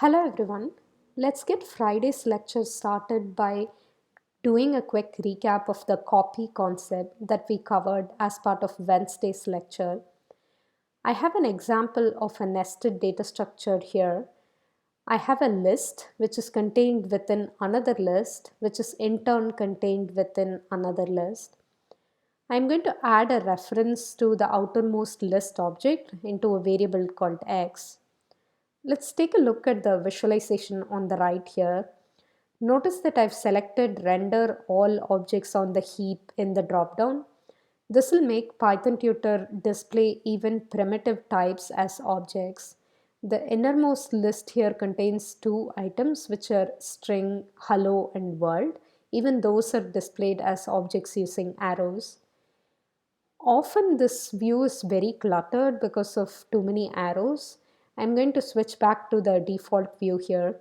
Hello everyone. Let's get Friday's lecture started by doing a quick recap of the copy concept that we covered as part of Wednesday's lecture. I have an example of a nested data structure here. I have a list which is contained within another list, which is in turn contained within another list. I'm going to add a reference to the outermost list object into a variable called x. Let's take a look at the visualization on the right here. Notice that I've selected render all objects on the heap in the dropdown. This will make Python Tutor display even primitive types as objects. The innermost list here contains two items which are string, hello and world. Even those are displayed as objects using arrows. Often this view is very cluttered because of too many arrows. I'm going to switch back to the default view here.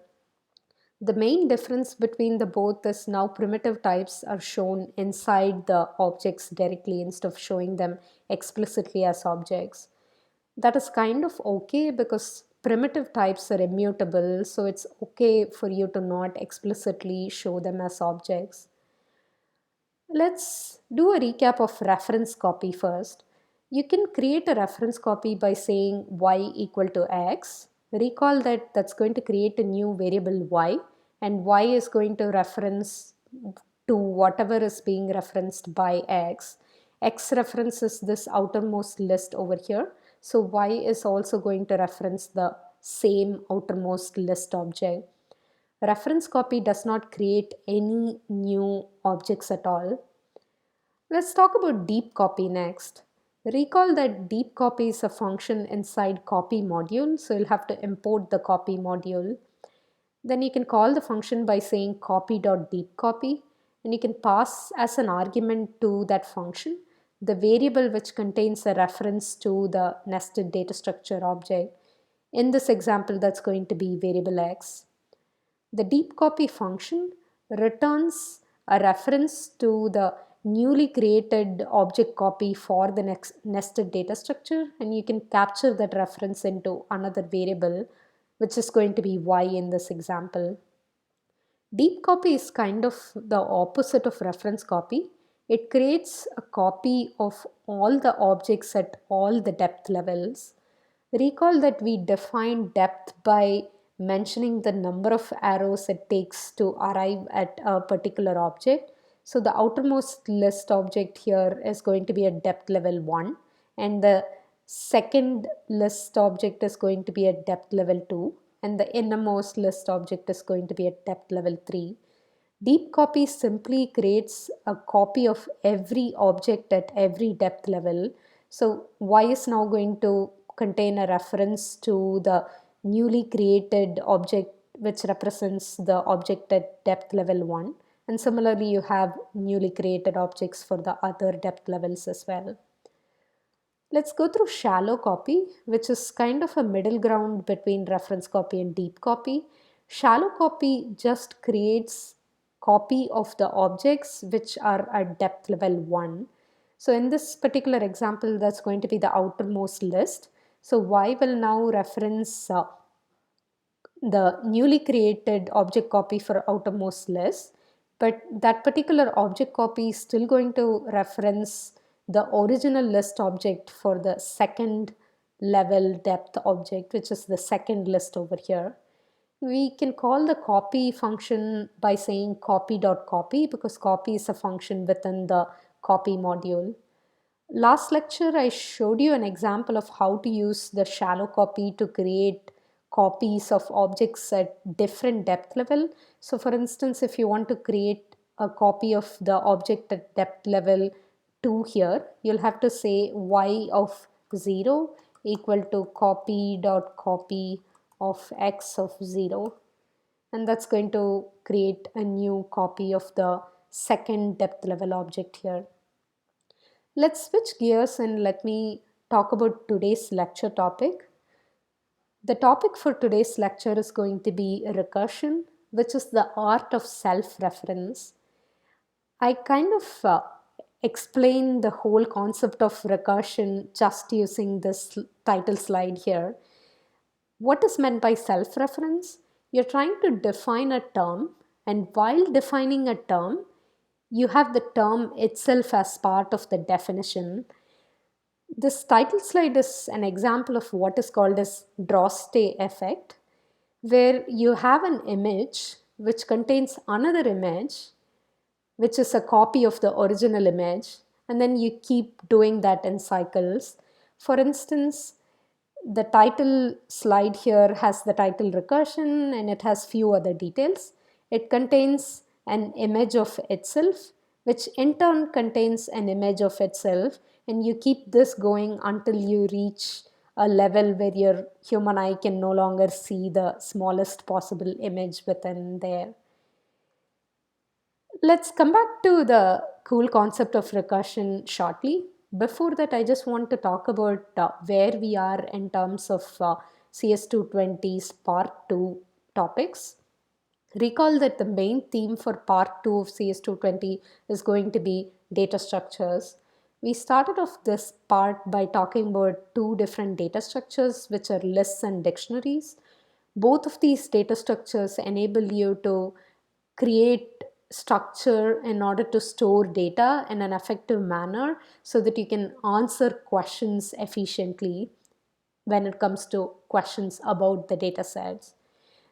The main difference between the both is now primitive types are shown inside the objects directly instead of showing them explicitly as objects. That is kind of okay because primitive types are immutable, so it's okay for you to not explicitly show them as objects. Let's do a recap of reference copy first. You can create a reference copy by saying y equal to x. Recall that that's going to create a new variable y, and y is going to reference to whatever is being referenced by x. X references this outermost list over here. So y is also going to reference the same outermost list object. Reference copy does not create any new objects at all. Let's talk about deep copy next. Recall that deep copy is a function inside copy module, so you'll have to import the copy module. Then you can call the function by saying copy.deepcopy, and you can pass as an argument to that function the variable which contains a reference to the nested data structure object. In this example, that's going to be variable x. The deep copy function returns a reference to the newly created object copy for the next nested data structure, and you can capture that reference into another variable, which is going to be y in this example. Deep copy is kind of the opposite of reference copy. It creates a copy of all the objects at all the depth levels. Recall that we define depth by mentioning the number of arrows it takes to arrive at a particular object. So the outermost list object here is going to be at depth level 1, and the second list object is going to be at depth level 2, and the innermost list object is going to be at depth level 3. Deep copy simply creates a copy of every object at every depth level. So y is now going to contain a reference to the newly created object which represents the object at depth level 1, and similarly you have newly created objects for the other depth levels as well. Let's go through shallow copy, which is kind of a middle ground between reference copy and deep copy. Shallow copy just creates copy of the objects which are at depth level 1. So in this particular example, that's going to be the outermost list. So y will now reference the newly created object copy for outermost list, but that particular object copy is still going to reference the original list object for the second level depth object, which is the second list over here. We can call the copy function by saying copy.copy because copy is a function within the copy module. Last lecture, I showed you an example of how to use the shallow copy to create copies of objects at different depth level. So for instance, if you want to create a copy of the object at depth level 2 here, you'll have to say y of 0 equal to copy.copy of x of 0. And that's going to create a new copy of the second depth level object here. Let's switch gears and let me talk about today's lecture topic. The topic for today's lecture is going to be recursion, which is the art of self-reference. I kind of explain the whole concept of recursion just using this title slide here. What is meant by self-reference? You're trying to define a term, and while defining a term, you have the term itself as part of the definition. This title slide is an example of what is called as Droste effect, where you have an image which contains another image which is a copy of the original image, and then you keep doing that in cycles. For instance, the title slide here has the title recursion and it has few other details. It contains an image of itself, which in turn contains an image of itself, and you keep this going until you reach a level where your human eye can no longer see the smallest possible image within there. Let's come back to the cool concept of recursion shortly. Before that, I just want to talk about where we are in terms of CS220's part 2 topics. Recall that the main theme for part 2 of CS220 is going to be data structures. We started off this part by talking about two different data structures, which are lists and dictionaries. Both of these data structures enable you to create structure in order to store data in an effective manner so that you can answer questions efficiently when it comes to questions about the data sets.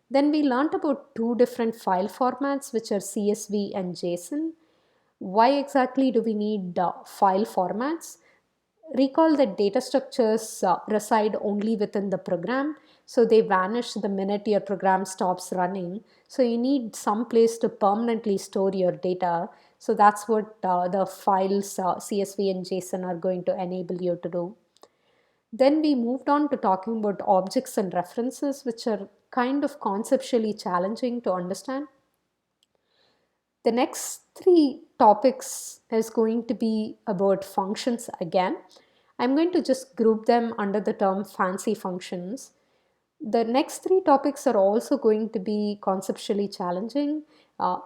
Then we learned about two different file formats, which are CSV and JSON. Why exactly do we need file formats? Recall that data structures reside only within the program, so they vanish the minute your program stops running. So you need some place to permanently store your data. So that's what the files CSV and JSON are going to enable you to do. Then we moved on to talking about objects and references, which are kind of conceptually challenging to understand. The next three topics is going to be about functions again. I'm going to just group them under the term fancy functions. The next three topics are also going to be conceptually challenging. Uh,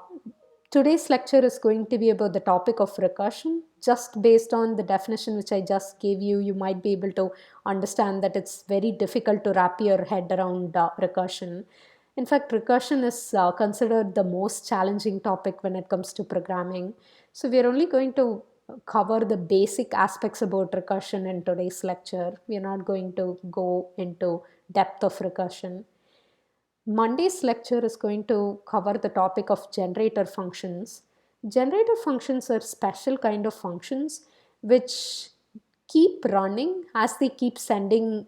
Today's lecture is going to be about the topic of recursion. Just based on the definition which I just gave you, you might be able to understand that it's very difficult to wrap your head around recursion. In fact, recursion is considered the most challenging topic when it comes to programming. So we are only going to cover the basic aspects about recursion in today's lecture. We are not going to go into depth of recursion. Monday's lecture is going to cover the topic of generator functions. Generator functions are special kind of functions which keep running as they keep sending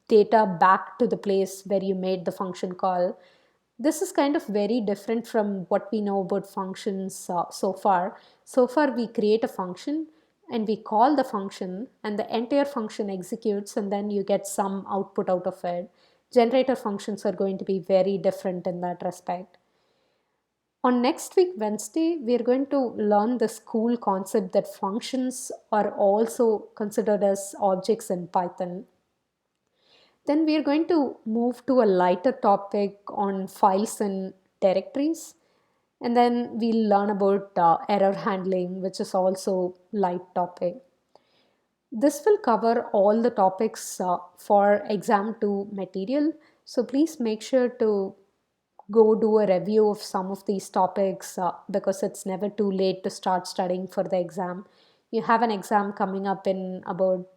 data back to the place where you made the function call. This is kind of very different from what we know about functions so far. So far, we create a function and we call the function, and the entire function executes, and then you get some output out of it. Generator functions are going to be very different in that respect. On next week, Wednesday, we are going to learn this cool concept that functions are also considered as objects in Python. Then we are going to move to a lighter topic on files and directories. And then we'll learn about error handling, which is also light topic. This will cover all the topics for exam 2 material. So please make sure to go do a review of some of these topics because it's never too late to start studying for the exam. You have an exam coming up in about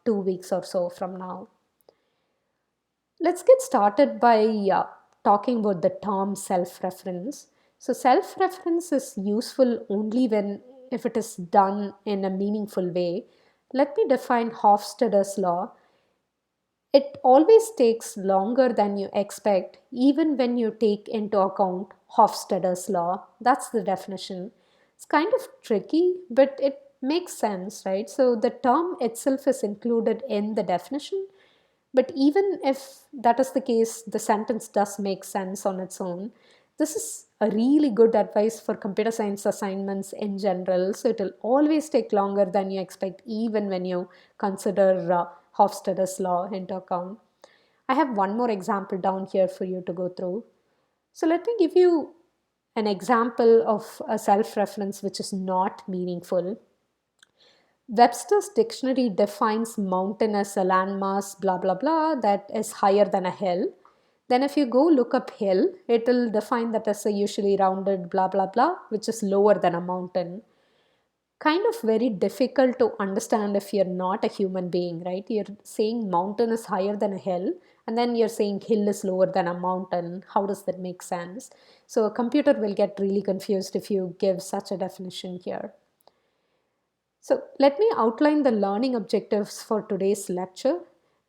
2 weeks or so from now. Let's get started by talking about the term self-reference. So self-reference is useful only when if it is done in a meaningful way. Let me define Hofstadter's law. It always takes longer than you expect, even when you take into account Hofstadter's law. That's the definition. It's kind of tricky, but it makes sense, right? So the term itself is included in the definition, but even if that is the case, the sentence does make sense on its own. This is a really good advice for computer science assignments in general. So it will always take longer than you expect, even when you consider Hofstadter's law into account. I have one more example down here for you to go through. So let me give you an example of a self-reference which is not meaningful. Webster's dictionary defines mountain as a landmass, blah, blah, blah, that is higher than a hill. Then if you go look up hill, it will define that as a usually rounded blah blah blah, which is lower than a mountain. Kind of very difficult to understand if you're not a human being, right? You're saying mountain is higher than a hill, and then you're saying hill is lower than a mountain. How does that make sense? So a computer will get really confused if you give such a definition here. So let me outline the learning objectives for today's lecture.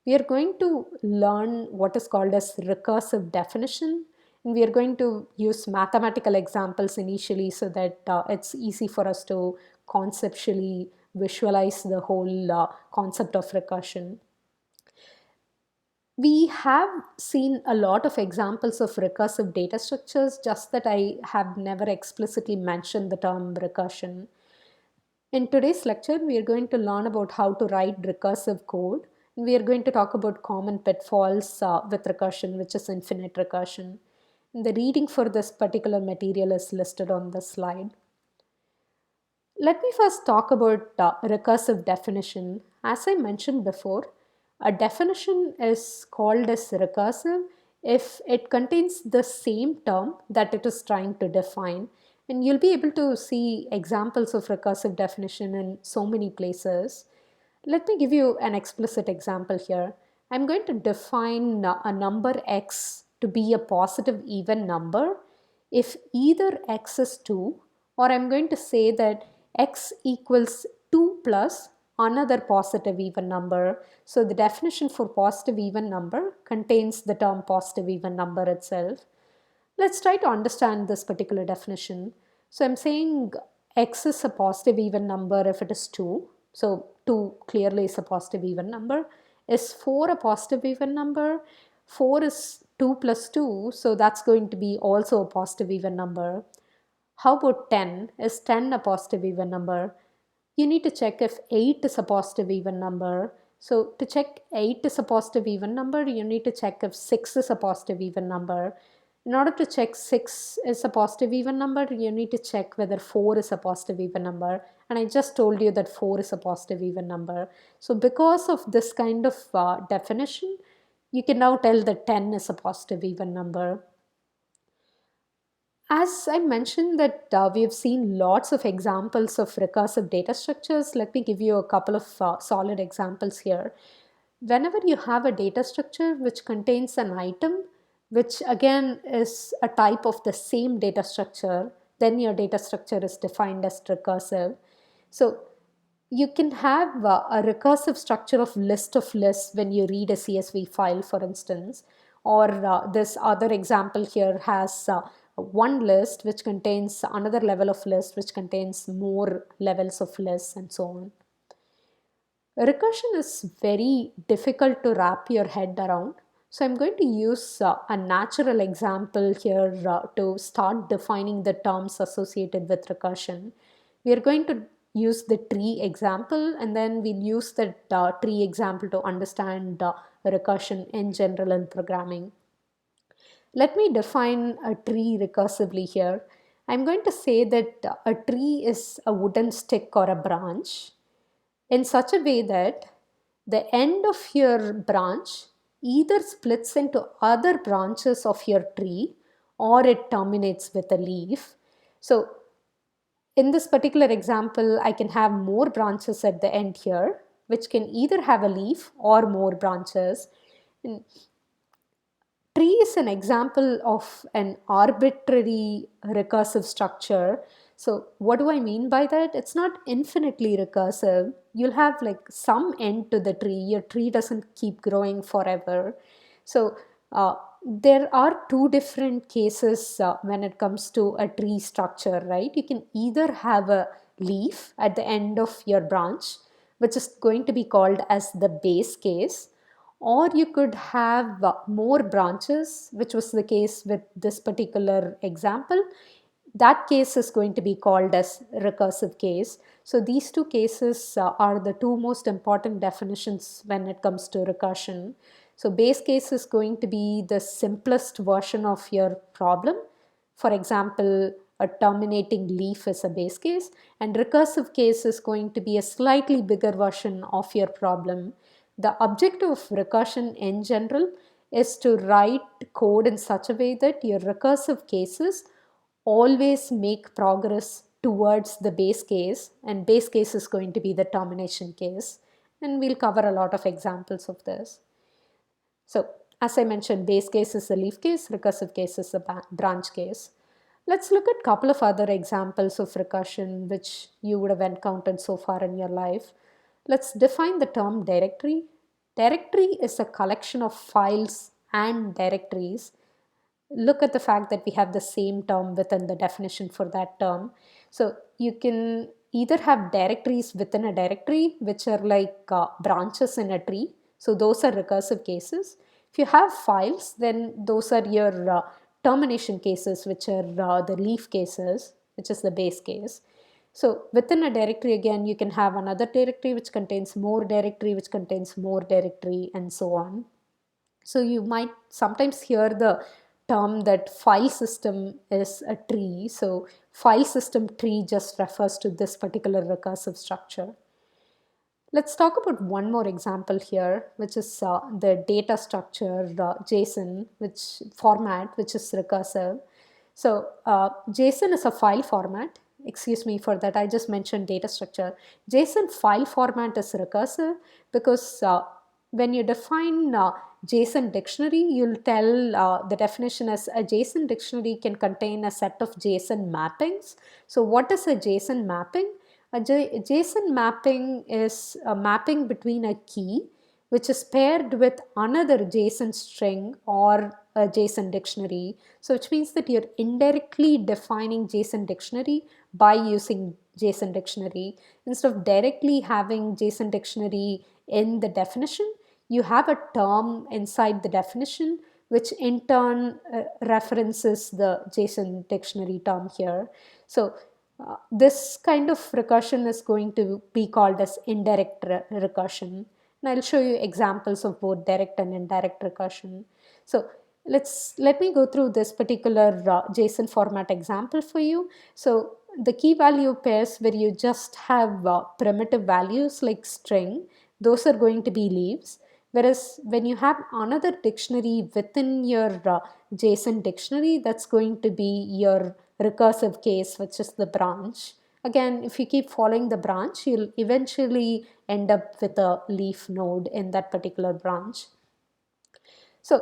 We are going to learn what is called as recursive definition, and we are going to use mathematical examples initially so that it's easy for us to conceptually visualize the whole concept of recursion. We have seen a lot of examples of recursive data structures, just that I have never explicitly mentioned the term recursion. In today's lecture, we are going to learn about how to write recursive code. And we are going to talk about common pitfalls with recursion, which is infinite recursion. And the reading for this particular material is listed on the slide. Let me first talk about recursive definition. As I mentioned before, a definition is called as recursive if it contains the same term that it is trying to define. And you'll be able to see examples of recursive definition in so many places. Let me give you an explicit example here. I'm going to define a number x to be a positive even number if either x is 2, or I'm going to say that x equals 2 plus another positive even number. So the definition for positive even number contains the term positive even number itself. Let's try to understand this particular definition. So I'm saying x is a positive even number if it is 2. So 2 clearly is a positive even number. Is 4 a positive even number? 4 is 2 plus 2, so that's going to be also a positive even number. How about 10? Is 10 a positive even number? You need to check if 8 is a positive even number. So to check 8 is a positive even number, you need to check if 6 is a positive even number. In order to check 6 is a positive even number, you need to check whether 4 is a positive even number. And I just told you that 4 is a positive even number. So because of this kind of definition, you can now tell that 10 is a positive even number. As I mentioned that we have seen lots of examples of recursive data structures, let me give you a couple of solid examples here. Whenever you have a data structure which contains an item, which again is a type of the same data structure, then your data structure is defined as recursive. So you can have a recursive structure of list of lists when you read a CSV file, for instance, or this other example here has one list which contains another level of list which contains more levels of lists and so on. Recursion is very difficult to wrap your head around. So I'm going to use a natural example here to start defining the terms associated with recursion. We are going to use the tree example, and then we'll use the tree example to understand recursion in general in programming. Let me define a tree recursively here. I'm going to say that a tree is a wooden stick or a branch in such a way that the end of your branch either splits into other branches of your tree or it terminates with a leaf. So in this particular example, I can have more branches at the end here, which can either have a leaf or more branches. And tree is an example of an arbitrary recursive structure. So what do I mean by that? It's not infinitely recursive. You'll have like some end to the tree. Your tree doesn't keep growing forever. So there are two different cases when it comes to a tree structure, right? You can either have a leaf at the end of your branch, which is going to be called as the base case, or you could have more branches, which was the case with this particular example. That case is going to be called as recursive case. So these two cases are the two most important definitions when it comes to recursion. So base case is going to be the simplest version of your problem. For example, a terminating leaf is a base case, and recursive case is going to be a slightly bigger version of your problem. The objective of recursion in general is to write code in such a way that your recursive cases always make progress towards the base case, and base case is going to be the termination case. And we'll cover a lot of examples of this. So as I mentioned, base case is the leaf case, recursive case is the branch case. Let's look at a couple of other examples of recursion which you would have encountered so far in your life. Let's define the term directory. Directory is a collection of files and directories. Look at the fact that we have the same term within the definition for that term. So you can either have directories within a directory, which are like branches in a tree. So those are recursive cases. If you have files, then those are your termination cases, which are the leaf cases, which is the base case. So within a directory, again, you can have another directory which contains more directory, which contains more directory, and so on. So you might sometimes hear the term that file system is a tree. So file system tree just refers to this particular recursive structure. Let's talk about one more example here, which is the data structure JSON, which format, which is recursive. So JSON is a file format. Excuse me for that, I just mentioned data structure. JSON file format is recursive because when you define JSON dictionary, you'll tell the definition as a JSON dictionary can contain a set of JSON mappings. So what is a JSON mapping? A JSON mapping is a mapping between a key which is paired with another JSON string or a JSON dictionary. So which means that you're indirectly defining JSON dictionary by using JSON dictionary. Instead of directly having JSON dictionary in the definition, you have a term inside the definition which in turn references the JSON dictionary term here. So this kind of recursion is going to be called as indirect recursion. And I'll show you examples of both direct and indirect recursion. So let me go through this particular JSON format example for you. So the key value pairs where you just have primitive values like string, those are going to be leaves. Whereas when you have another dictionary within your JSON dictionary, that's going to be your recursive case, which is the branch. Again, if you keep following the branch, you'll eventually end up with a leaf node in that particular branch. So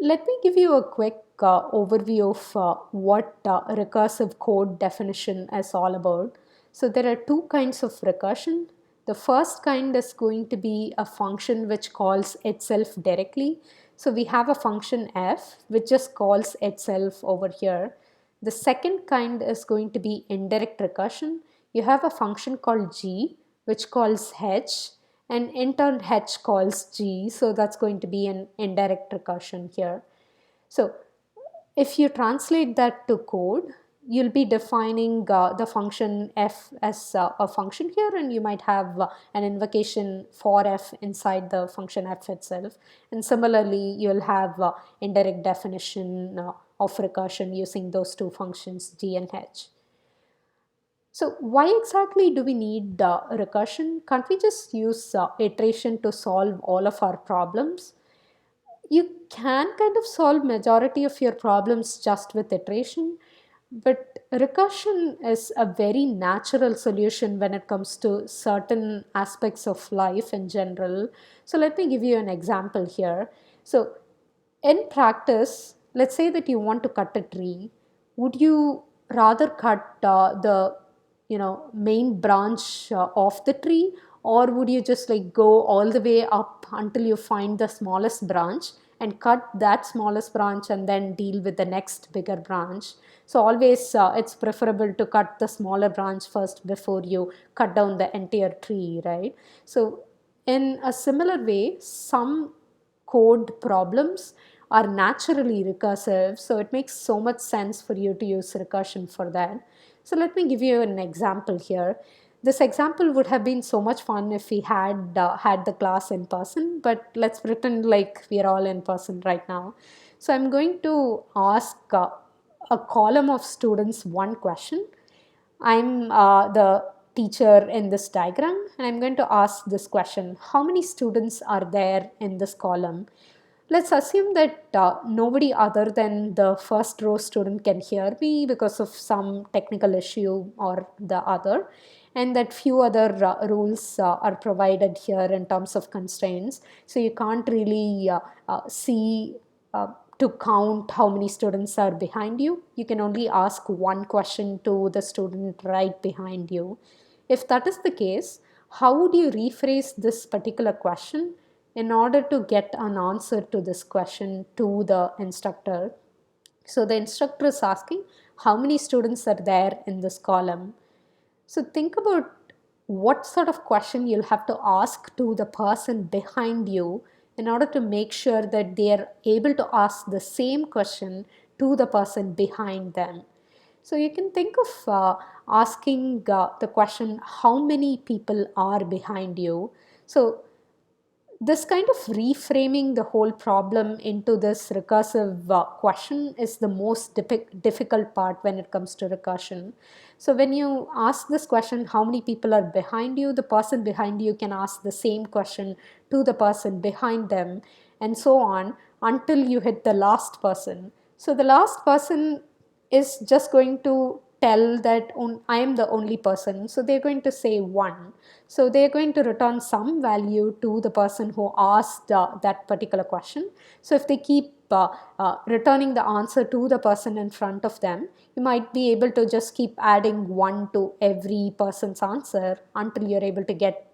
let me give you a quick overview of what recursive code definition is all about. So there are two kinds of recursion. The first kind is going to be a function which calls itself directly. So we have a function f which just calls itself over here. The second kind is going to be indirect recursion. You have a function called g which calls h, and in turn h calls g, so that's going to be an indirect recursion here. So if you translate that to code, you'll be defining the function f as a function here, and you might have an invocation for f inside the function f itself. And similarly, you'll have indirect definition of recursion using those two functions g and h. So why exactly do we need recursion? Can't we just use iteration to solve all of our problems? You can kind of solve majority of your problems just with iteration, but recursion is a very natural solution when it comes to certain aspects of life in general. So let me give you an example here. So in practice, let's say that you want to cut a tree. Would you rather cut the main branch of the tree, or would you just like go all the way up until you find the smallest branch and cut that smallest branch and then deal with the next bigger branch? So always it's preferable to cut the smaller branch first before you cut down the entire tree, right? So in a similar way, some code problems are naturally recursive, so it makes so much sense for you to use recursion for that. So let me give you an example here. This example would have been so much fun if we had had the class in person, but let's pretend like we are all in person right now. So I'm going to ask a column of students one question. I'm the teacher in this diagram, and I'm going to ask this question: how many students are there in this column? Let's assume that nobody other than the first row student can hear me because of some technical issue or the other, and that few other rules are provided here in terms of constraints. So you can't really see to count how many students are behind you. You can only ask one question to the student right behind you. If that is the case, how would you rephrase this particular question in order to get an answer to this question to the instructor? So the instructor is asking how many students are there in this column. So think about what sort of question you'll have to ask to the person behind you in order to make sure that they are able to ask the same question to the person behind them. So you can think of asking the question, how many people are behind you? So this kind of reframing the whole problem into this recursive question is the most difficult part when it comes to recursion. So when you ask this question, how many people are behind you, the person behind you can ask the same question to the person behind them, and so on until you hit the last person. So the last person is just going to tell that I am the only person. So they're going to say 1. So they're going to return some value to the person who asked that particular question. So if they keep returning the answer to the person in front of them, you might be able to just keep adding 1 to every person's answer until you're able to get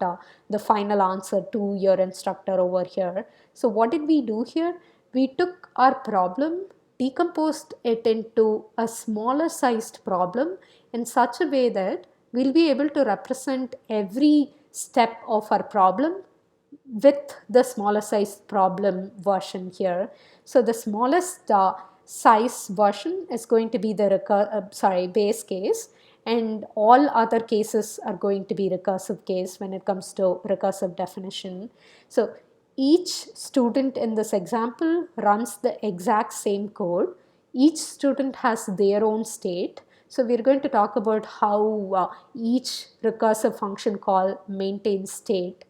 the final answer to your instructor over here. So what did we do here? We took our problem, decomposed it into a smaller sized problem in such a way that we'll be able to represent every step of our problem with the smaller size problem version here. So the smallest size version is going to be the base case, and all other cases are going to be recursive case when it comes to recursive definition. So each student in this example runs the exact same code. Each student has their own state. So we're going to talk about how each recursive function call maintains state.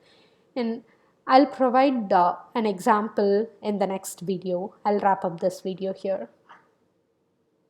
And I'll provide an example in the next video. I'll wrap up this video here.